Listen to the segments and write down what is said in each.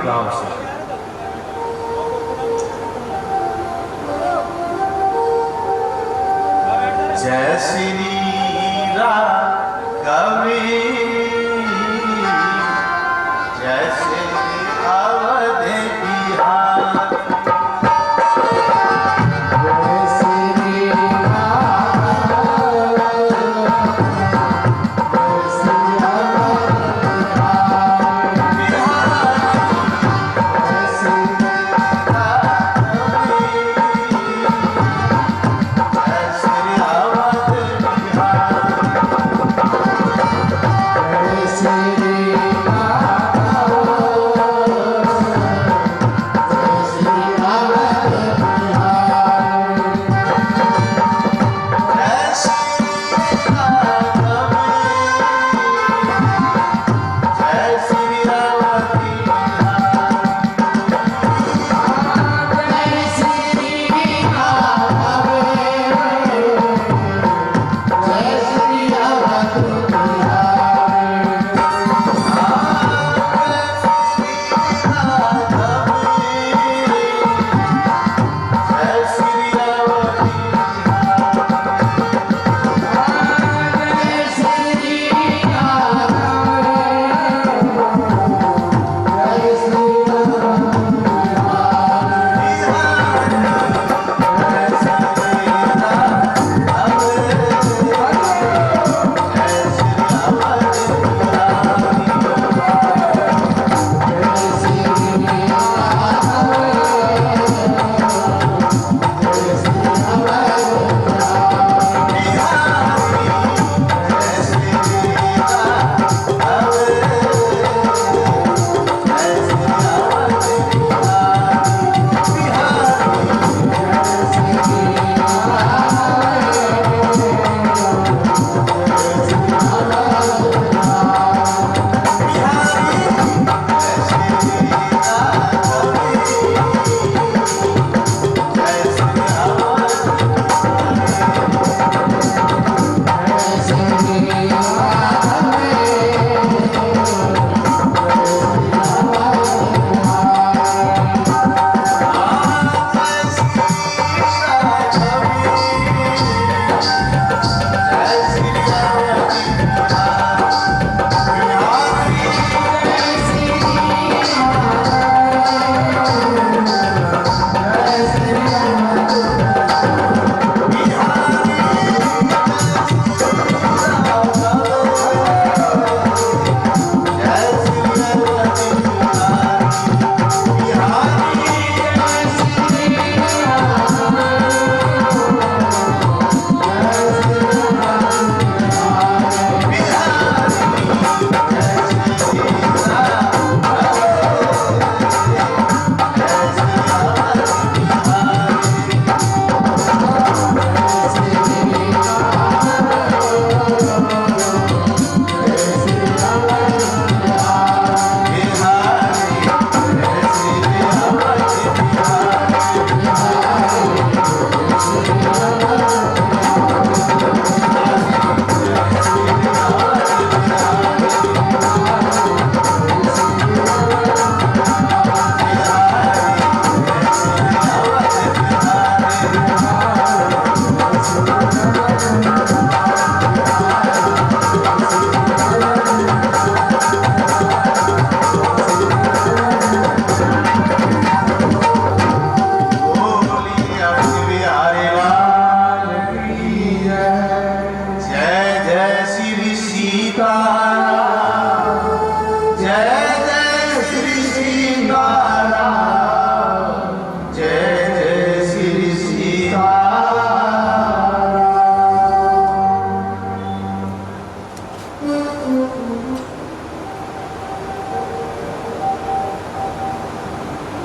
भाव से। जय श्री राघव जय श्री अवध बिहारी।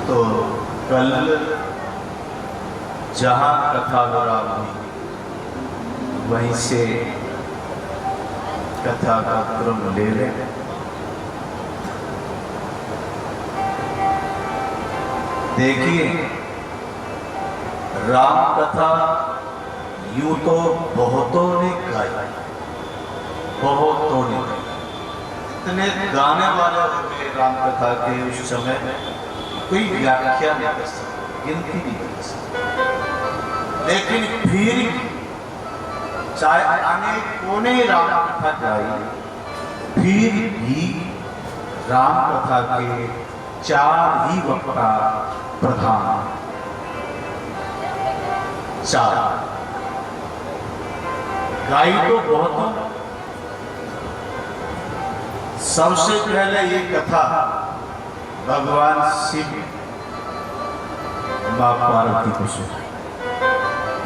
तो कल जहाँ कथा विराम हुई वहीं से कथा का क्रम ले लें। देखिए, राम कथा यूं तो बहुतों ने गाई, बहुतों ने, इतने गाने वाले थे राम कथा के उस समय कोई व्याख्या नहीं कर सकता, गिनती नहीं कर सकता। लेकिन फिर चाहे अनेक कोने राम कथा गाई, फिर भी राम कथा के 4 ही वक्ता प्रधान, 4 गाई तो बहुत। सबसे पहले ये कथा भगवान शिव मां पार्वती को सुनाई।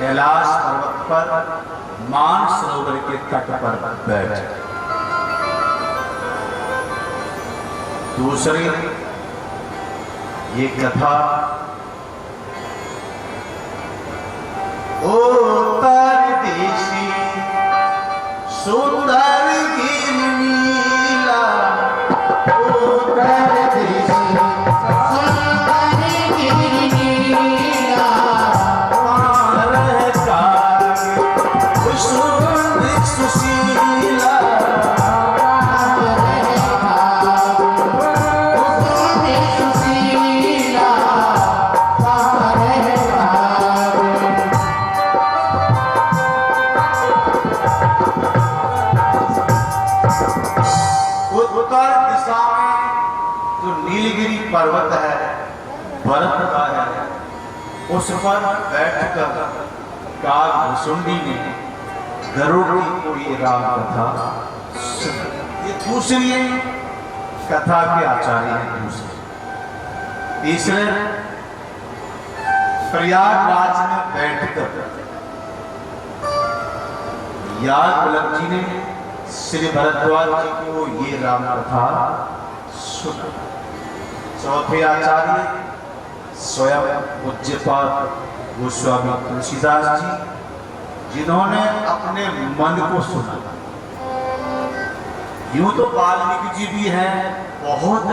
कैलाश पर्वत पर मानसरोवर के तट पर बैठ। दूसरी ये कथा ओ परदेसी सुंदर नीला, ओ परदेसी सुंदर नीला, रहता सुंदर सुशीला, उत्तर दिशा में जो नीलगिरी पर्वत है, बर्फ का है, उस पर बैठकर कागभूषुंडी ने गरुड़ को ये राम कथा सुनाई। ये दूसरी कथा के आचार्य हैं। दूसरे तीसरे प्रयागराज में बैठकर यादवल्लभ जी ने श्री भरद्वाज जी को ये राम कथा सुनाई। चौथे आचार्य स्वयं पूज्यपाद गोस्वामी तुलसीदास जी, जिन्होंने अपने मन को सुना। यूं तो वाल्मीकि जी भी हैं, बहुत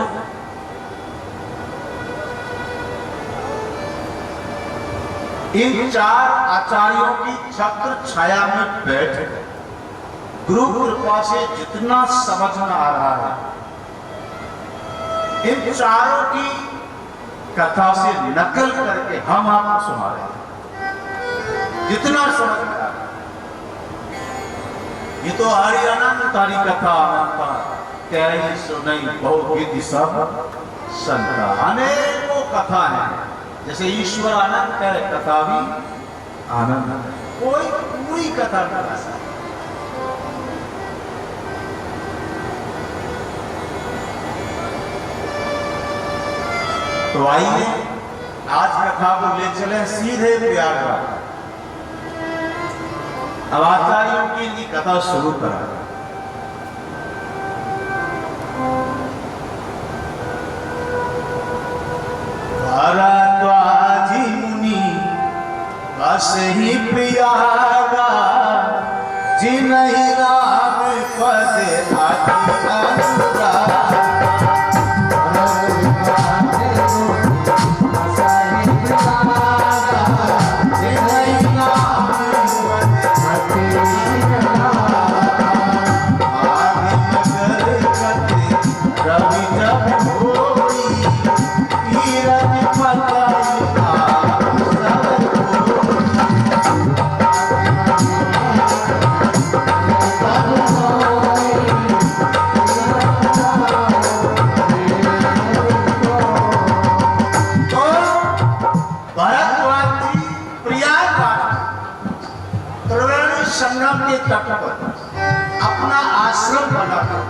इन 4 आचार्यों की छत्र छाया में बैठ गुरु कृपा से जितना समझ में आ रहा है, इन चारों की कथा से नकल करके हम आपको सुना रहे हैं, जितना समझ में आ रहा है। ये तो हरियाणा में तारी कथा अनंता कह सुनई बहु विधि सब संता, अनेकों कथा है। जैसे ईश्वर आनंद है, कथा भी आनंद, कोई पूरी कथा नहीं सकता। तो आइए आज कथा को ले चले सीधे प्रयागराज। अब आचार्यों की इनकी कथा शुरू करा। भरद्वाजी मुनि बस ही प्रयागा, जिन्हीं राम पद आदि अनुरागा। संगम के तट पर अपना आश्रम बनाकर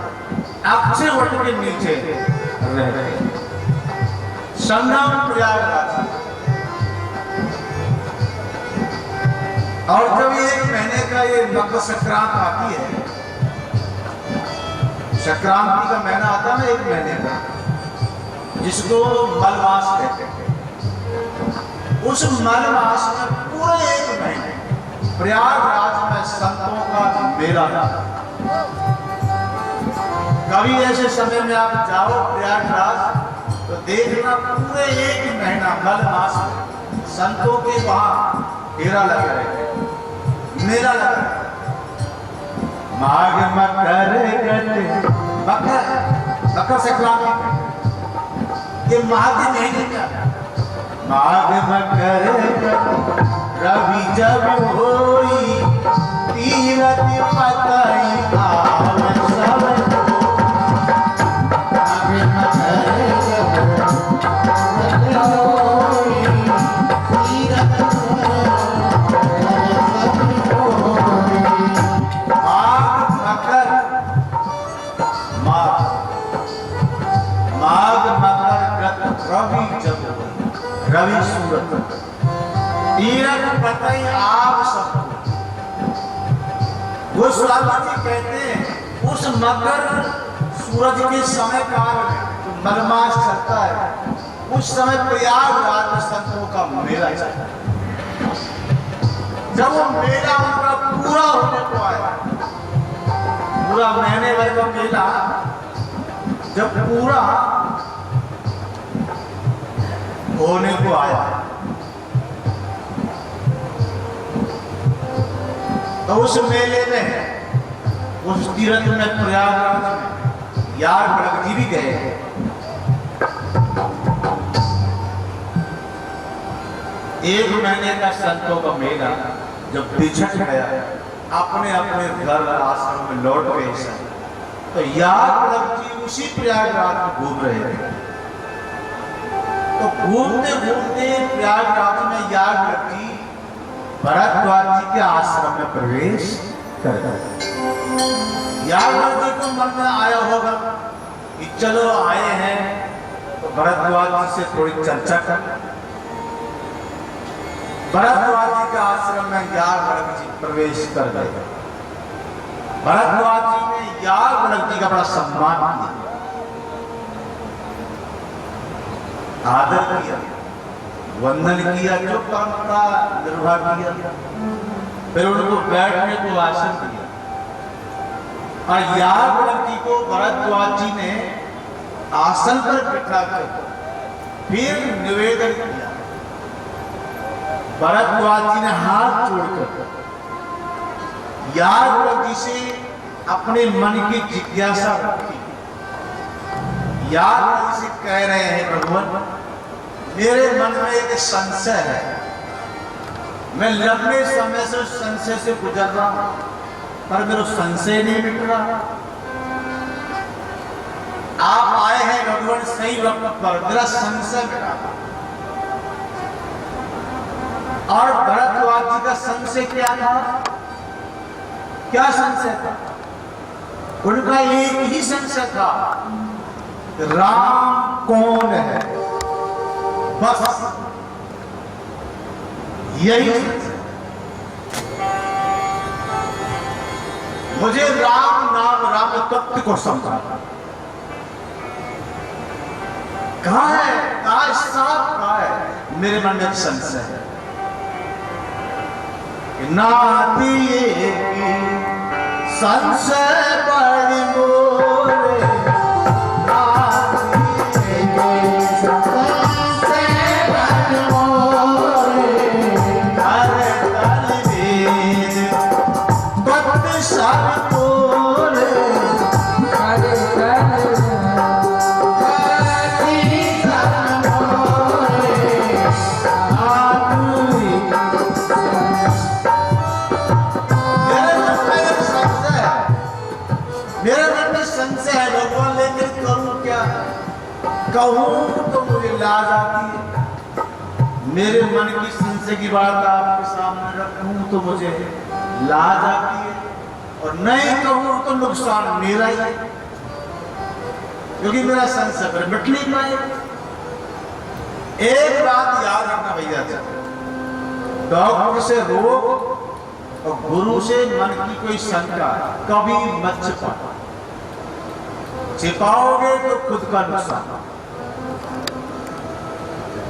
अक्षय वट के नीचे रह रहे। संगम प्रयागराज। और जब ये 1 महीने का ये मकर संक्रांत आती है, संक्रांति का महीना आता है ना 1 महीने का, जिसको मलमास कहते हैं। उस मलमास में पूरे 1 महीने प्रयागराज में संतों का मेला। कभी ऐसे समय में आप जाओ प्रयागराज तो देखना पूरे 1 महीना मलमास संतों के वहां डेरा लगा रहे, मेला लगा रहे। माघ मकर गते, मकर संक्रांति ये माघ महीने का माघ मकर रवि जब होई तीरथ पतई आव सब रवि सूरत तीरथ पतई आव सब वो स्वामी जी कहते हैं उस मकर सूरज के समय काल में जो मलमास चलता है उस समय प्रयागराज में संतों का मेला चलता है। जब वो मेला उनका पूरा होने को आया, पूरा महीने भर का मेला जब पूरा होने को आया तो उस मेले में उस तीर्थ में प्रयागराज में यार प्रगति भी गए। एक महीने का संतों का मेला जब बिछट गया अपने अपने घर आश्रम में लौट गए तो यार प्रगति उसी प्रयागराज में घूम रहे थे। तो घूमते घूमते प्रयागराज में यार प्रगति भरद्वाज जी के आश्रम में प्रवेश कर गए। यार प्रगति को मन में आया होगा कि चलो आए हैं तो भरद्वाज जी से थोड़ी चर्चा कर। भरद्वाज जी के आश्रम में यार प्रगति जी प्रवेश कर गए। भरद्वाज जी ने यार प्रगति का बड़ा सम्मान किया, आदर किया, वंदन किया, जो परंपरा निर्वाह किया, फिर उनको बैठने को आसन दिया और यार प्रगति को भरद्वाज जी ने आसन पर बिठाकर फिर निवेदन किया। भरद्वाज जी ने हाथ जोड़कर यार प्रगति से अपने मन की जिज्ञासा रखी। यार प्रगति से कह रहे हैं भगवान मेरे मन में एक संशय है, मैं लंबे समय से उस संशय से गुजर रहा हूं पर मेरा संशय नहीं मिट रहा। आप आए हैं भगवान सही वक्त पर, मेरा संशय मिटा। और भरद्वाज जी का संशय क्या था? क्या संशय था? उनका एक ही संशय था, राम कौन है, बस यही। मुझे राम नाम राम तत्व को समझा। कहां है, कहां साफ कहां है? मेरे मन में संशय है। नाती संशय बड़ी मोरे, कहूं तो मुझे लाज आती है। मेरे मन की संशय की बात आपके सामने रखूं तो मुझे लाज आती है, और नहीं कहूं तो नुकसान मेरा ही है, क्योंकि मेरा संशय पर मिट नहीं पाए। एक बात याद रखना भैया, डॉक्टर से रोग और गुरु से मन की कोई शंका कभी मत छिपाओ। छिपाओगे तो खुद का नुकसान।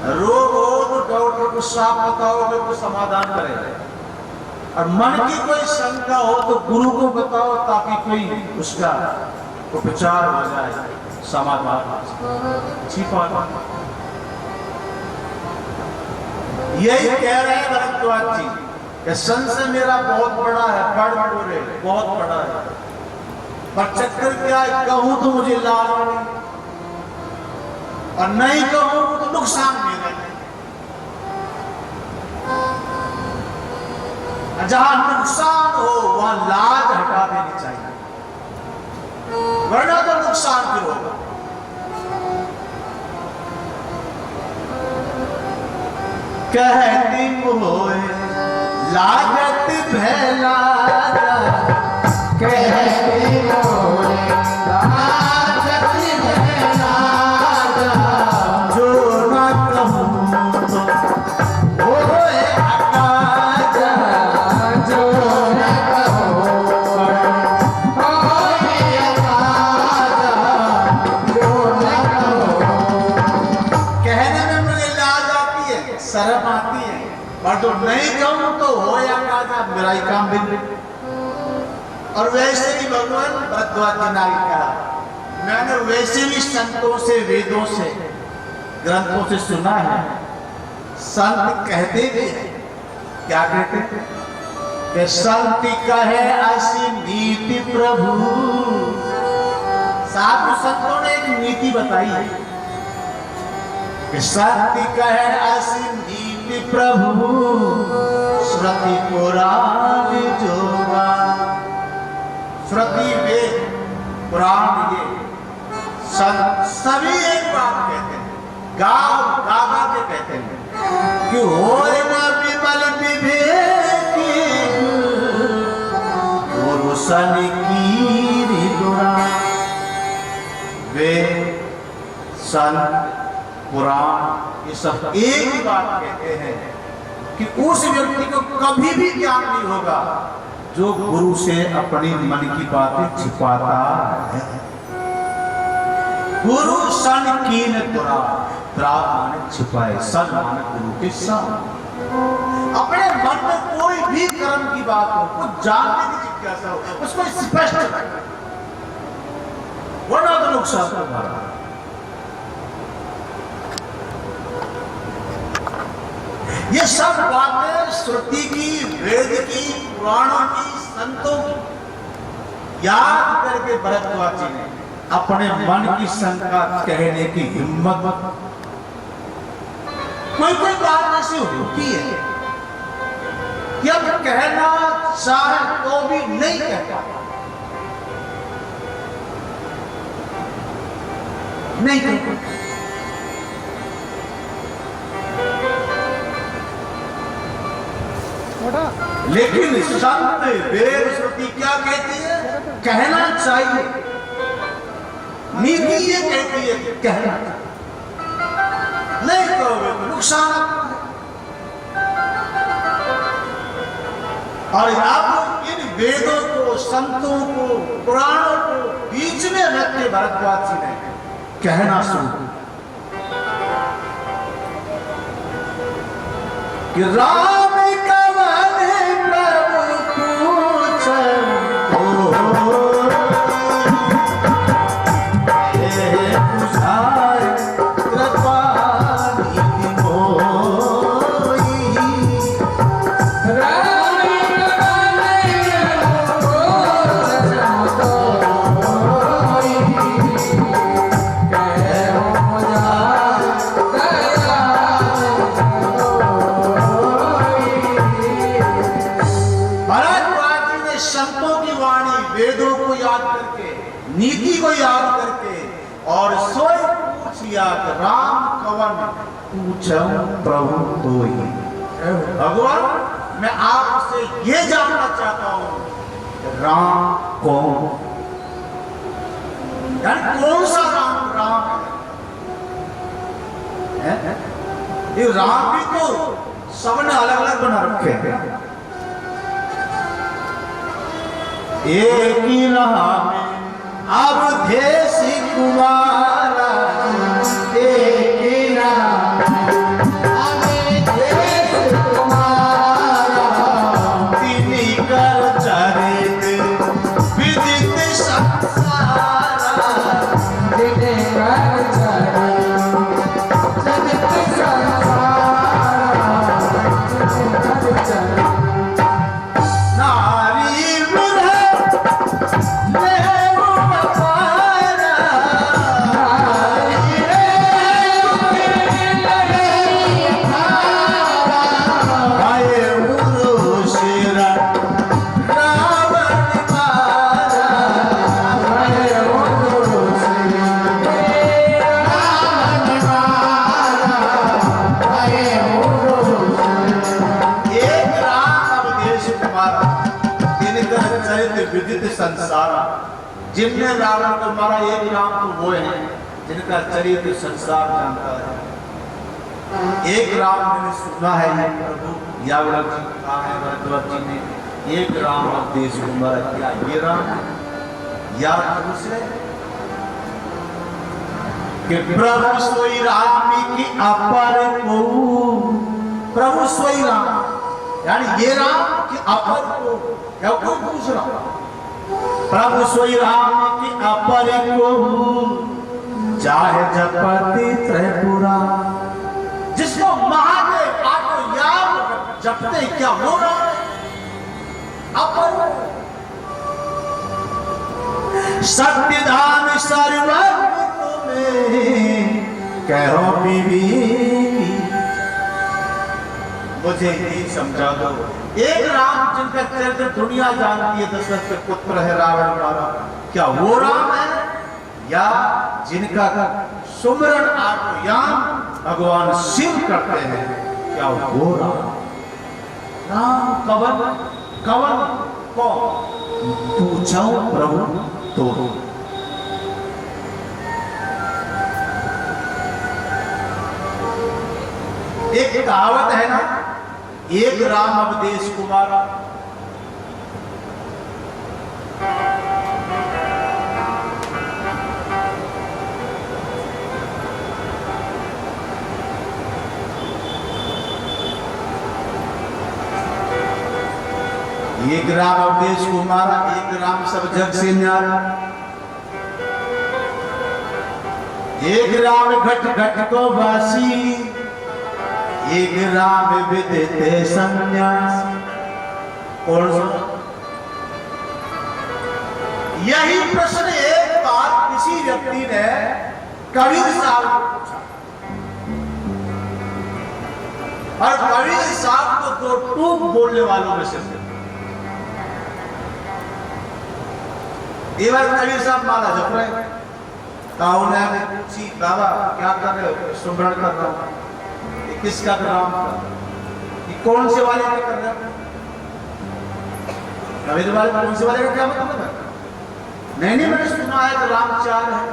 रोग हो तो डॉक्टर को साफ बताओगे तो समाधान करेगा, और मन की कोई शंका हो तो गुरु को बताओ ताकि कोई उसका उपचार हो जाए, समाधान। छिपा यही कह रहे हैं भरद्वाज जी कि संशय मेरा बहुत बड़ा है, बहुत बड़ा है, पर चक्कर क्या है, कहूं तो मुझे लाज नहीं। और नहीं कहूं तो नुकसान मेरा है। जहां नुकसान हो वहां लाज हटा देनी चाहिए, वरना तो नुकसान फिर होगा। कहती मोए लागत भैला, कहती मोए लागत भैला, जो न कहूं तो होए अकाज, जो न कहूं होए अकाज, जो न कहूं। कहने में मुझे लाज आती है, शर्म आती है, और जो नहीं कहूं तो हो या काजा, मेरा ही काम बिगड़े। और वैसे ही भगवान भरद्वाज जी ने कहा, मैंने वैसे भी संतों से, वेदों से, ग्रंथों से सुना है, संत कहते भी हैं, क्या कहते हैं कि संत कहे ऐसी नीति प्रभु। साधु संतों ने एक नीति बताई है कि सत्य कहे ऐसी नीति प्रभु, श्रुति पुराण जोगा। श्रुति वेद पुराण ये सभी एक बात कहते हैं, गाँव गागा के कहते हैं कि होए ना विमल विवेकी, गुरु सन कीरी दुरा। वेद संत पुराण ये सब एक ही बात कहते हैं कि उस व्यक्ति को कभी भी ज्ञान नहीं होगा जो गुरु से अपनी मन की बातें छिपाता है। गुरु सन कीन तुरा, त्रा माने छिपाए, सन माने गुरु के सन। अपने मन में कोई भी कर्म की बात हो, कुछ जानने की जिज्ञासा हो, उसको स्पष्ट रखें, वरना तो नुकसान होगा। ये सब बातें श्रुति की, वेद की, पुराणों की, संतों की याद करके भरद्वाज जी ने अपने मन की शंका कहने की हिम्मत। कोई कोई बात ऐसी होती है कि अब कहना चाहे तो भी नहीं कह पाता, नहीं कह पाता। लेकिन संत वेद श्रुति क्या कहती है? कहना चाहिए। नीति ये कहती है कि कहना चाहिए, नहीं कहोगे तो नुकसान। और आप इन वेदों को, संतों को, पुराणों को बीच में रख के भरद्वाज जी ने कहना शुरू कि राम नीति को याद करके और सोई पूछिया राम कवन पूछम प्रभु तो ही। भगवान मैं आपसे ये जानना चाहता हूं राम कौन, यानी कौन सा राम? राम है? ये राम भी तो सबने अलग अलग बना रखे हैं। एक ही राम अब देसी कुमारा, एक ही नाम अब देसी कुमारा, तिन्ही कर चरित विदित संसारा, तिन्ही कर चरित विदित संसारा, तिन्ही कर चरित। नारी विदित संसार, जिनने रावण को मारा एक राम तो वो है जिनका चरित्र संसार जानता है। एक राम मैंने सुना है ये प्रभु यावड़ जी कहा है भरद्वाज जी ने, एक राम अब देश को मारा, क्या ये राम या दूसरे कि प्रभु सोई राम की अपर को, प्रभु सोई राम यानी ये राम की अपर को, क्या कोई पूछ रहा, प्रभु सोई राम की अपर को चाहे जपति त्रिपुरा, जिसको महादेव आपको याद जपते क्या हो रहा है अपर, सत्यधाम सर्वज्ञ में कहो बीवी, मुझे ये समझा दो, एक राम जिनका चरित्र दुनिया जानती है, दशरथ के पुत्र है रावण वाला, क्या वो राम है या जिनका सुमरण आत्मयान भगवान शिव करते हैं, क्या वो राम? राम कवन कवन को पूछो प्रभु तो एक कहावत है ना, एक राम अब देश को मारा, एक राम अब देश को मारा, एक राम सब जग से न्यारा, एक राम घट घट को वासी, एक राम विदिते संन्यास। और यही प्रश्न एक बार किसी व्यक्ति ने कबीर साहब को पूछा, और कबीर साहब को दो टूक बोलने वालों में से एक बार कबीर साहब माला जप रहे, ताऊ ने पूछी बाबा क्या कर रहे हो? सुमरण कर रहा हूं। किसका नाम का? कौन से वाले का कर रहे हो? कबीर वाले कौन से वाले का क्या मतलब है? नहीं मैंने सुना है कि राम चार है।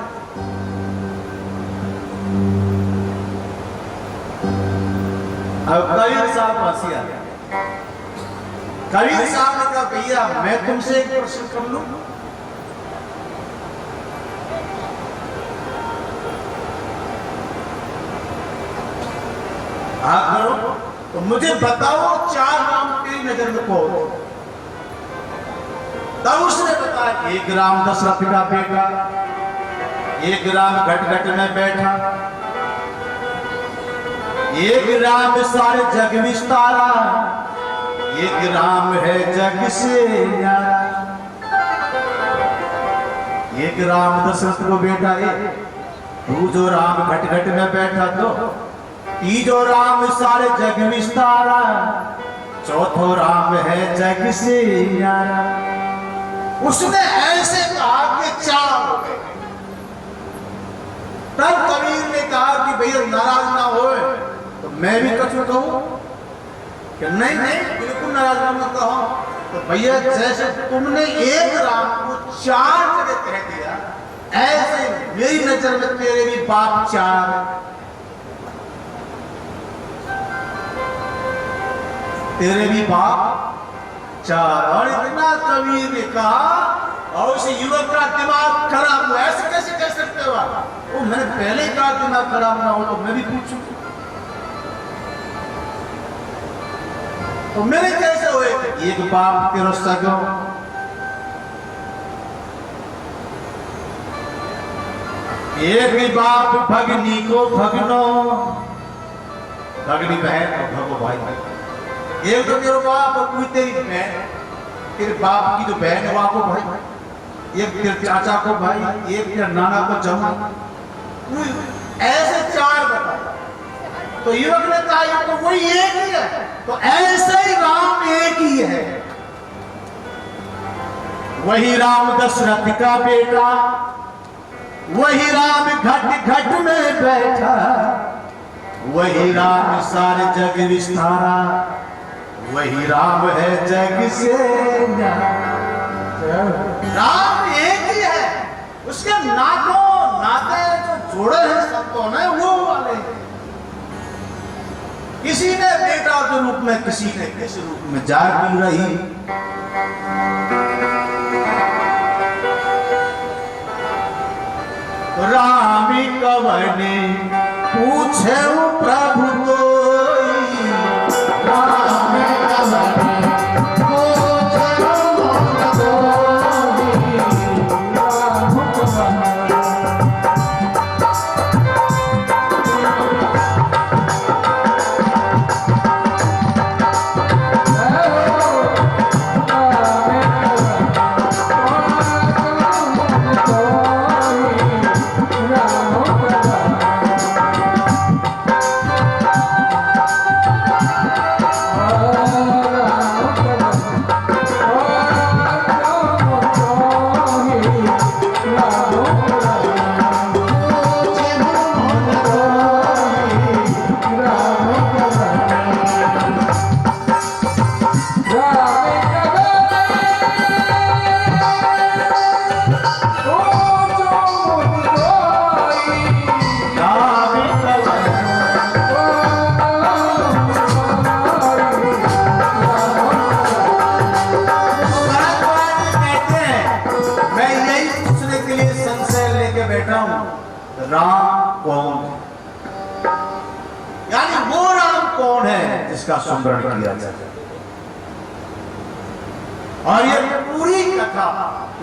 अब कबीर साहब हंसी आ गया। कबीर साहब ने कहा भैया मैं तुमसे एक प्रश्न कर लूं? हाँ करो, तो मुझे बताओ चार राम तेरी नजर में कौन? तब उसने बताया एक राम दशरथ का बेटा, एक राम घट घट में बैठा, एक राम सारे जग विस्तारा, एक राम है जग से न्यारा। एक राम दशरथ को बेटा है, तू जो राम घट घट में बैठा तो तीजो राम सारे जग विस्तारा, चौथो राम है जग से न्यारा। उसने ऐसे कहा कि चार हो गए। तब कबीर ने कहा कि भैया नाराज ना हो, तो मैं भी कुछ कहूं कि नहीं बिल्कुल नाराज ना कहो। तो भैया जैसे तुमने एक राम को चार जगह कह दिया, ऐसे मेरी नजर में तेरे भी बाप चार, तेरे भी बाप चार। और इतना कबीर ने कहा और उस युवक का दिमाग खराब हुआ। ऐसे कैसे कह सकते हो आप? वो मैंने पहले ही कहा दिमाग खराब ना हो, तो मैं भी पूछूं तो मेरे कैसे हुए? एक बाप तेरो सगो, एक बाप भगनी को भगनो, भगनी बहन और भगो भाई। एक तो तेरे बाप कोई तेरी बहन, तेरे बाप की जो बहन है वो आपको भाई, एक तेरे चाचा को भाई, एक तेरे नाना को जमा, ऐसे चार बताए। तो युवक ने कहा ये तो वही एक ही है। तो ऐसे ही राम एक ही है, वही राम दशरथ का बेटा, वही राम घट घट में बैठा, वही राम सारे जग विस्तारा, वही राम है जग से न्यारा। राम एक ही है, उसके नातों नाते जो जोड़े हैं संतों ने वो वाले हैं। किसी ने बेटा के रूप में, किसी ने किस रूप में जागी रही। रामी कवने पूछे प्रभु तो राम कौन है, यानी वो राम कौन है जिसका सुमरण किया जाए। और ये पूरी कथा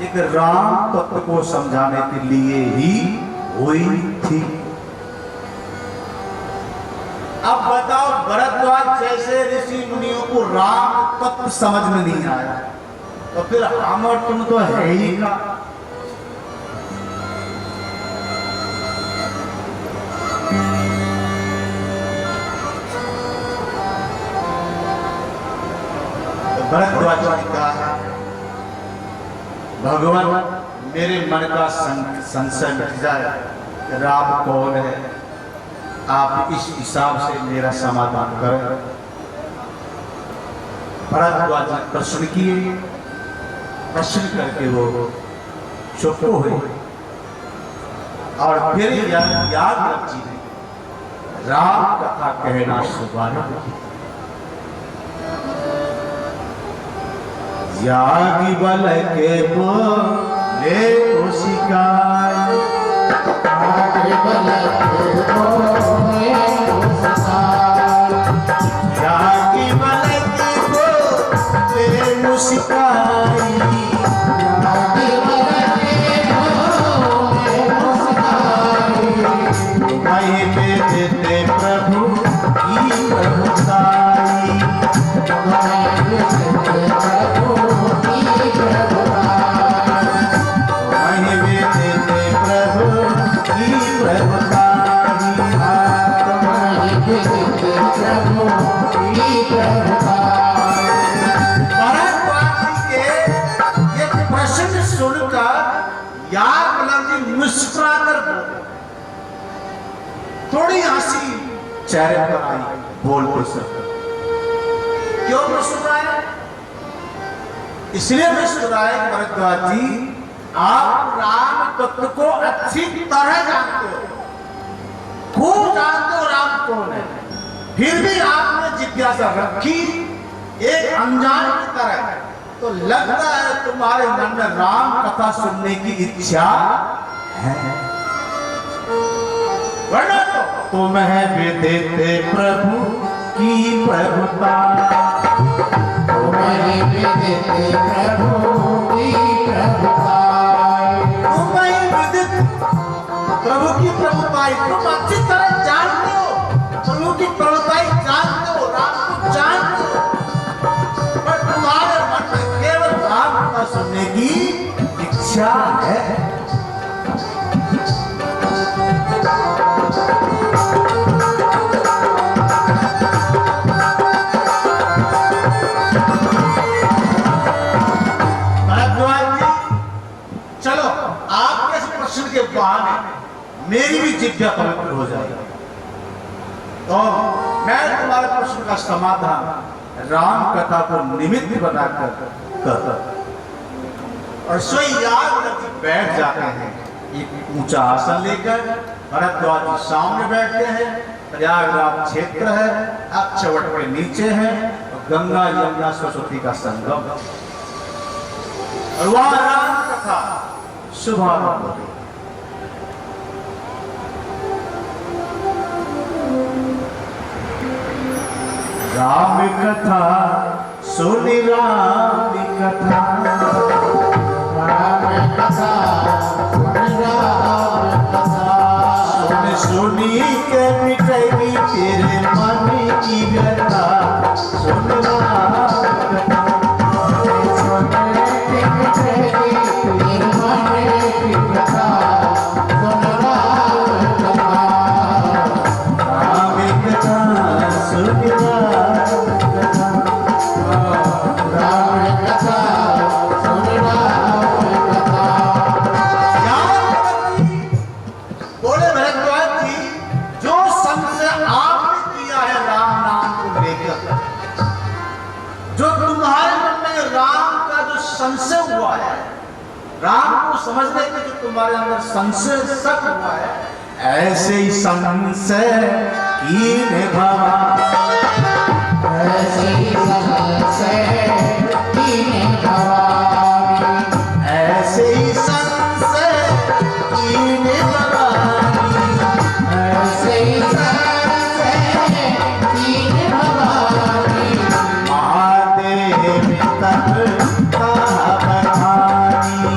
एक राम तत्व को समझाने के लिए ही हुई थी। अब बताओ, भरद्वाज जैसे ऋषि मुनियों को राम तत्व समझ में नहीं आया, तो फिर हम और तुम तो है ही का। भरद्वाज ने कहा, भगवान मेरे मन का संशय मिट जाए, राम कौन है, आप इस हिसाब से मेरा समाधान करें। भरद्वाज ने प्रश्न किए, प्रश्न करके वो चुप हुए और फिर याद रखिए राम कथा कहना शुभारंभ। यागी बल के बोले शिकाय, यागी बल के बोले शिकाय, देते प्रभु की प्रभुताई, थोड़ी हंसी चेहरे पर आई, बोलते सकते। क्यों मुस्कुराए? इसलिए मुस्कुराए भरद्वाज जी, आप राम तत्व को अच्छी तरह जानते हो, खूब जानते हो राम कौन है, फिर भी आपने जिज्ञासा रखी एक अनजान की तरह, तो लगता है तुम्हारे मन में राम कथा सुनने की इच्छा है। वरना तो तुम्हें भी देते प्रभु की प्रभुता, तुम्हें भी देते प्रभु की प्रभुता, तुम्हें भी देते प्रभु की प्रभुताई। तुम अच्छी तरह जानते हो, प्रभु की प्रभुताई जानते हो, राम को जानते हो, पर तुम्हारे मन में केवल राम कथा सुनने की इच्छा है। के बाद मेरी भी जिज्ञा पवित्र हो जाएगी, तो मैं तुम्हारे प्रश्न का समाधान राम कथा को निमित्त बनाकर करता। और सोई याग बैठ जाते हैं। एक ऊंचा आसन लेकर भरद्वाज जी सामने बैठते हैं। प्रयागराज क्षेत्र है, अक्षवट के नीचे है, और गंगा यमुना सरस्वती का संगम, और वहां राम कथा शुभारंभ हो गई। राम कथा सुनी राम कथा, राम कथा सुनी के मिटेगी तेरे मन की व्यथा, सुन राम कथा, सुन के मिटेगी तेरे मन की व्यथा, सुन राम कथा, राम कथा सुन राम कथा, राम कथा सुन राम कथा। बोले भरद्वाज जी, जो संशय आपने किया है राम नाम को लेकर, जो तुम्हारे मन में राम का जो संशय हुआ है, राम को समझने के जो तुम्हारे अंदर संशय शक हुआ है, ऐसे ही संशय कीने भवा, ऐसे ही संशय कीने भवानी, ऐसे ही संशय कीने भवानी, ऐसे ही संशय कीने भवानी, महादेव तब कहा बखानी,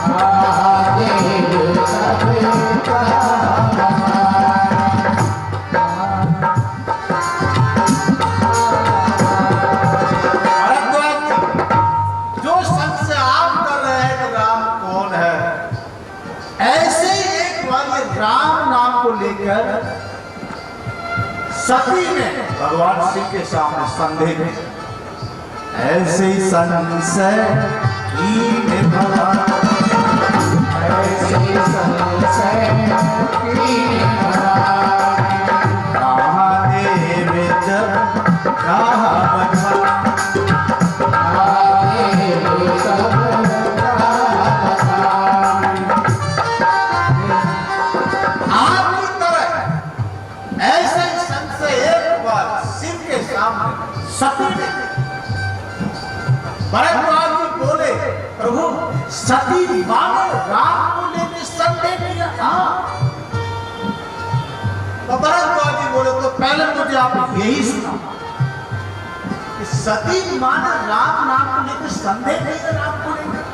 महादेव सब कहा भरद्वाज जी, जो संशय आप कर रहे हैं कि राम कौन है, ऐसे ही एक बार ये राम नाम को लेकर सती ने भगवान शिव के सामने संदेह में, ऐसे ही संशय कीने भवा, ऐसे ही संशय कीने भवानी, महादेव जब कहा बखानी, महादेव सब कहा बखानी। आपकी तरह ऐसे ही संशय एक बार शिव के सामने सती ने, भरद्वाज जी बोले, प्रभु सती माँ ने राम को लेकर संदेह किया। हाँ, तो भरद्वाज जी बोले, तो पहले मुझे आप यही सुना कि सती माँ ने राम नाम को लेकर संदेह किया, राम को लेकर,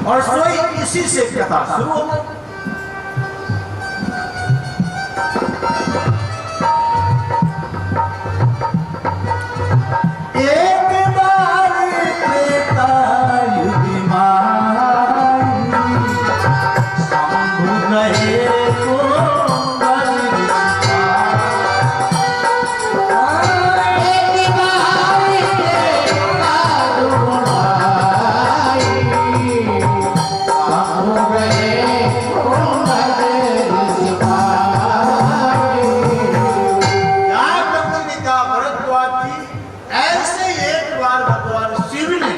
और सोई इसी से कथा शुरू हो गई। एक बार त्रेतायुग माई, शंभु गए कोमल एक बार करुणाई, हम गए कोमल सिपाही। यार बच्ची ने कहा, भरद्वाज जी, ऐसे ही एक बार भगवान शिव ने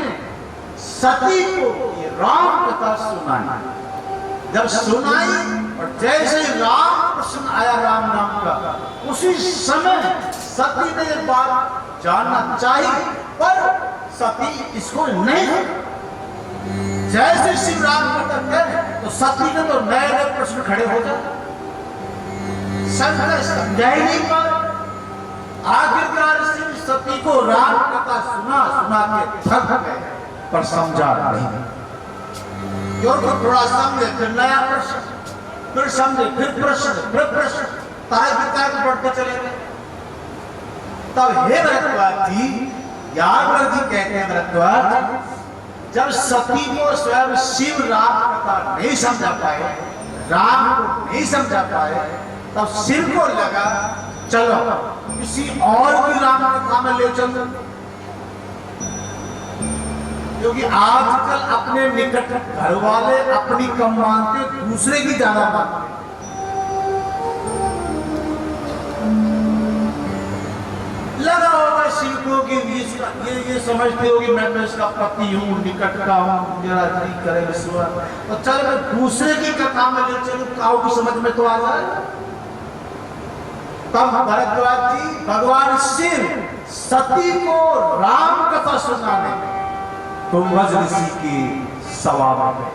सती को ये राम कथा सुनाई। जब सुनाई और जैसे ही राम प्रश्न आया राम नाम का, उसी समय सती ने ये बात जानना चाहिए, पर सती इसको नहीं, जैसे शिव राम कथा कहे तो सती ने तो नए नए प्रश्न खड़े हो जाए, शंकर समझा ही नहीं पाए। आखिरकार शिव सती को राम कथा सुना सुना के थक गए, पर समझा नहीं, क्योंकि थोड़ा समझे फिर नया प्रश्न, फिर समझे फिर प्रश्न, फिर प्रश्न, तारीख बढ़ते चले गए। तब हे भरद्वाज जी, यादव जी कहते हैं, भरद्वाज, जब सती को स्वयं शिव राम कथा नहीं समझा पाए, राम को नहीं समझा पाए, तब शिव को लगा चलो किसी और की राम कथा में ले चलो, क्योंकि आजकल अपने निकट घर वाले अपनी कम मानते, दूसरे की ज्यादा मानते। लगा होगा शिव को कि ये समझते हो कि मैं तो इसका पति हूँ, निकट का हूँ, मेरा जी करे विश्वास, तो चल मैं दूसरे की कथा में ले चलूं, काऊ की समझ में तो आ जाए। तब भरद्वाज जी भगवान शिव सती को राम कथा सुनाने कुंभज ऋषि की सभा में,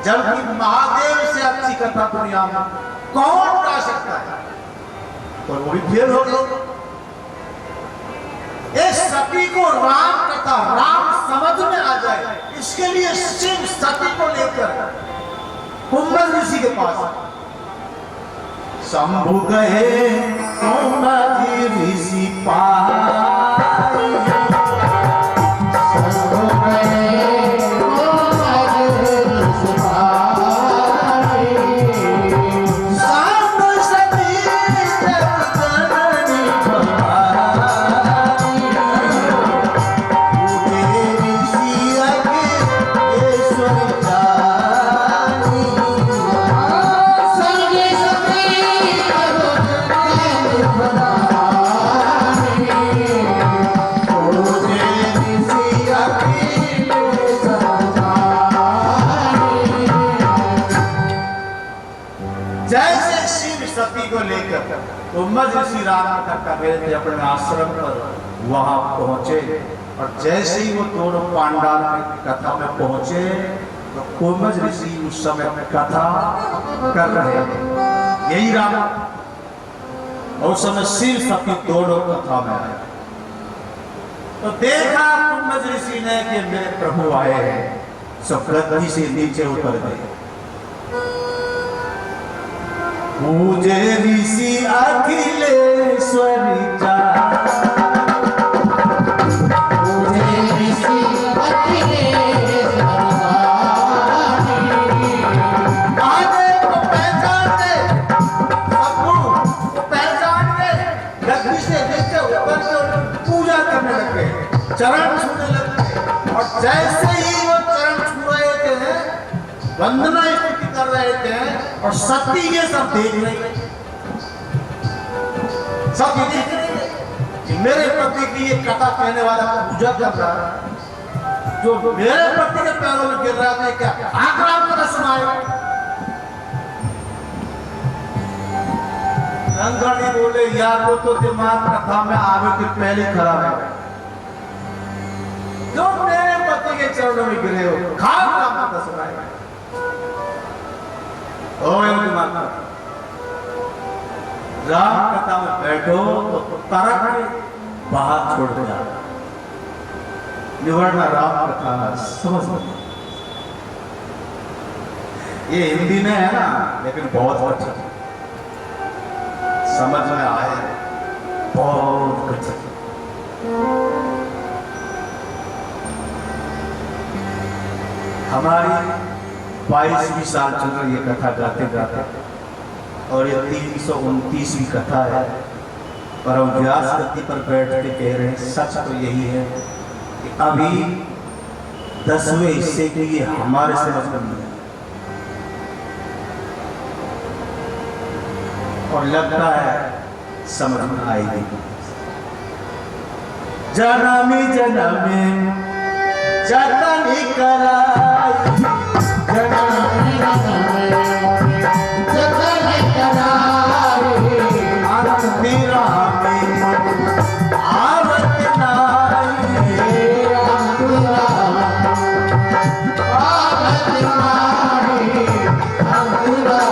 जबकि महादेव से अच्छी कथा दुनिया में कौन गा सकता है, तो वो भी फेल हो गए। इस सती को राम कथा, राम समझ में आ जाए, इसके लिए शिव सती को लेकर कुंभज ऋषि के पास शंभु गए कुंभज ऋषि पाई, शंभु गए कुंभज ऋषि पाई, शाम सती जगदनी भवानी, पूजे ऋषि अखिलेश्वर जानी, संगे सती करो जगत बनानी, पूजे ऋषि अखिलेश्वर जानी। जैसे शिव सती को लेकर कुंभज ऋषि राम कथा गए थे अपने आश्रम पर, वहां पहुंचे, और जैसे ही वो दोनों पांडाल की कथा में पहुंचे तो कुंभज ऋषि उस समय कथा कर रहे थे, यही राम, और उस समय शिव सती दोनों कथा में आए। तो देखा कुंभज ऋषि ने कि मेरे प्रभु आए हैं, सब गद्दी से नीचे उतर गए। पूजे ऋषि अखिलेश्वर पूजे ऋषि अखिलेश्वर जानी, आगे को पहचानते, सबको पहचानते, गद्दी से नीचे उतर के पूजा करने लगे, चरण छूने लगे, और जैसे ही वो चरण छू रहे थे, वंदना स्तुति कर रहे थे, और सती ये सब देख रही है, सब ये देख रही है कि मेरे पति की ये कथा कहने वाला पूजा कर रहा है, जो मेरे पति के पैरों में गिर रहा था, क्या आक्राम कथा सुनाए। रंगड़ी बोले यार वो तो दिमाग कथा में आगे के पहले खड़ा है, जो मेरे पति के चरणों में गिरे हो, खाम राम कथा सुनाए। राम कथा में बैठो तो तरक बाहर छोड़ दिया, निवड़ना राम कथा समझ में, ये हिंदी में है ना, लेकिन बहुत अच्छा समझ में आए, बहुत अच्छा। हमारी 22वीं साल चल रही है कथा गाते गाते, और ये 329वीं कथा है, पर हम व्यास गति पर बैठ के कह रहे हैं, सच तो यही है कि अभी 10वें हिस्से के लिए हमारे समझ में नहीं है, और लगता है समझ में आएगी। जनमी जनमी जतन कराई, जननी जननी जतन कराई, अंधिरा में आवत नाई, अंधुरा आवत नाई, अंधुरा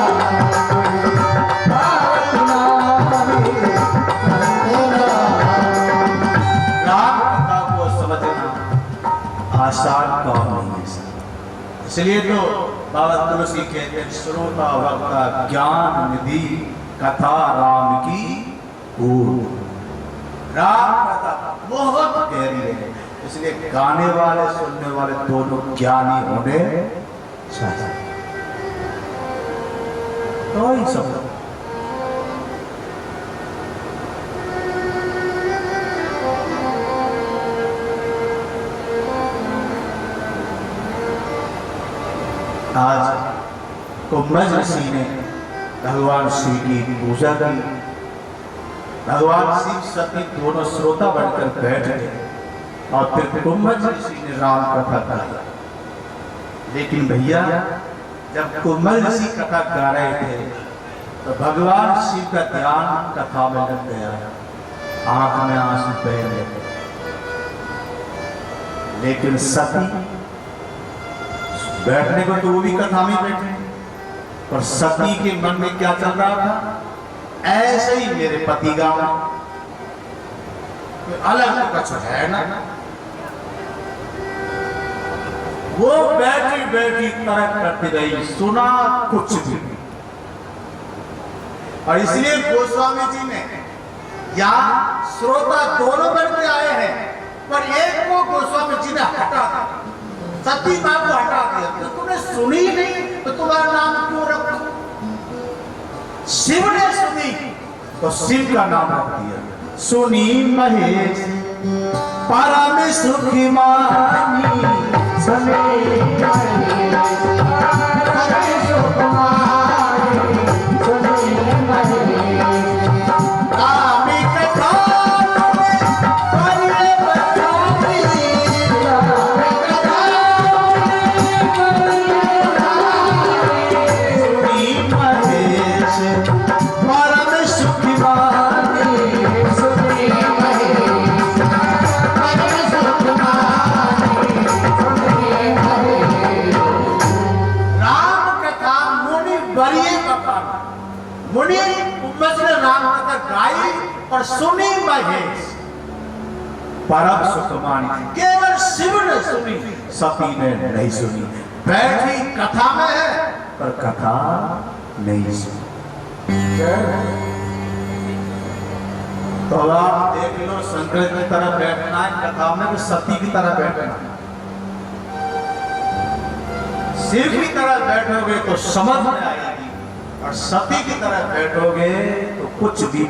आवत नाई, अंधुरा। राम कथा को समझना आसान काम नहीं है, इसलिए तो बाबा तुलसी कहते हैं, श्रोता वक्ता ज्ञान निधि कथा राम की कूट। राम कथा बहुत गहरी है, इसलिए गाने वाले सुनने वाले दोनों ज्ञानी होने चाहिए, तो ही सब। आज कुंभज ऋषि ने भगवान श्री की पूजा की, भगवान शिव सती दोनों श्रोता बनकर बैठ गए और फिर कुंभज ऋषि ने राम कथा गाई। लेकिन भैया जब कुंभज ऋषि कथा गा रहे थे तो भगवान शिव का ध्यान कथा में लग गया, आंख में आंसू बह गए। लेकिन सती बैठने को तो वो भी कथा में बैठे, पर सती के मन में क्या चल रहा था, ऐसे ही मेरे पति गाँव अलग तो कुछ है ना। वो बैठी बैठी तरक करती रही, सुना कुछ भी। और इसलिए गोस्वामी जी ने यहाँ श्रोता दोनों बन के आए हैं, पर एक को गोस्वामी जी ने हटा दिया, सती मां को हटा दिया। तो तुमने सुनी नहीं तो तुम्हारा नाम क्यों रखा? शिव ने सुनी तो शिव का नाम रख दिया। सुनी महेश परम सुखी मानी, सुने महेश परम सुख मानी, सुने महेश कामी कथा तुम्हें परे बताई, सुनी महेश परम सुखी मानी, सुने महेश परम सुख मानी, सुने महेश। राम कथा मुनि बरिए कथा, मुनि कुंभज ने राम कथा गाई और सुनी महेश परम सुख मानी। केवल शिव ने सुनी, सती ने नहीं सुनी। बैठी कथा में है पर कथा नहीं सुनी। तो अब आप देख लो, शंकर की तरह बैठना है कथा में, तो सती की तरह बैठना है। शिव की तरह बैठोगे तो समझ में आएगी, और सती की तरह बैठोगे तो कुछ भी